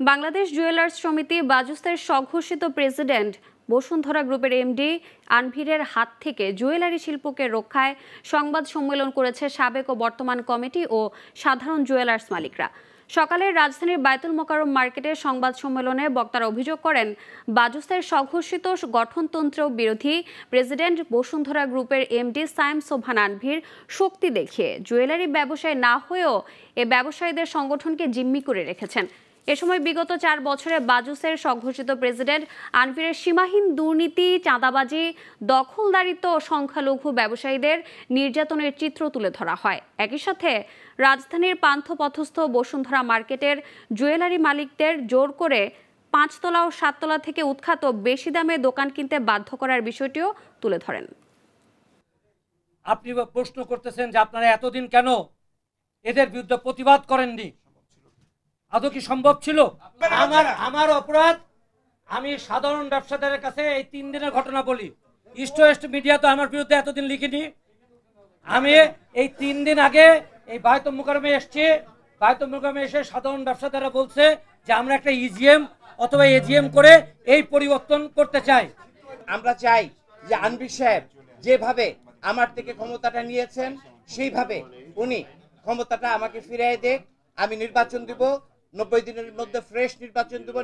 Bangladesh jewellers সমিতি বাজুসের স্বঘোষিত president Bashundhara গ্রুপের এমডি আনভিরের হাত থেকে জুয়েলারি শিল্পকে রক্ষায় সংবাদ সম্মেলন করেছে সাবেক ও বর্তমান কমিটি ও সাধারণ জুয়েলার্স মালিকরা। সকালে রাজধানীর বায়তুল মোকাররম মার্কেটে সংবাদ সম্মেলনে বক্তারা অভিযোগ করেন, বাজুসের স্বঘোষিত গঠনতন্ত্র বিরোধী প্রেসিডেন্ট বসুন্ধরা গ্রুপের এমডি সায়েম সোবহান আনভির শক্তি দেখিয়ে জুয়েলারি ব্যবসায় না হয়েও এ ব্যবসায়ীদের সংগঠনকে জিম্মি করে রেখেছেন। এ সময় বিগত 4 বছরে বাজুসের স্বঘোষিত প্রেসিডেন্ট আনভিরের সীমাহীন দুর্নীতি, চাঁদাবাজি, দখলদারিত্ব ও সংখ্যালঘু ব্যবসায়ীদের নির্যাতনের চিত্র তুলে ধরা হয়। একই সাথে রাজধানীর পান্থপথস্থ বসুন্ধরা মার্কেটের জুয়েলারি মালিকদের জোর করে 5 তলা ও 7 তলা থেকে উৎখাত বেশি দামে দোকান কিনতে বাধ্য করার বিষয়টিও তুলে ধরেন। আপনি প্রশ্ন করতেছেন যে আপনারা এতদিন কেন এদের বিরুদ্ধে প্রতিবাদ করেননি? আদৌ কি সম্ভব ছিল? আমার অপরাধ, আমি সাধারণ ব্যবসাদারের কাছে এই 3 দিনের ঘটনা বলি। ইস্ট ওয়েস্ট মিডিয়া তো আমার বিরুদ্ধে এতদিন লিখিনি। আমি এই 3 দিন আগে এই বায়তুল মোকাররমে এসেছি। বায়তুল মোকাররমে এসে সাধারণ ব্যবসাদাররা বলছে যে আমরা একটা ইজিএম অথবা এজিএম করে এই পরিবর্তন করতে চাই। আমরা চাই যে আনভির সাহেব যেভাবে আমার থেকে ক্ষমতাটা নিয়েছেন সেইভাবে উনি ক্ষমতাটা আমাকে ফিরিয়ে দেখ। আমি নির্বাচন দিব, 90 দিনের মধ্যে ফ্রেশ নির্বাচন দেব।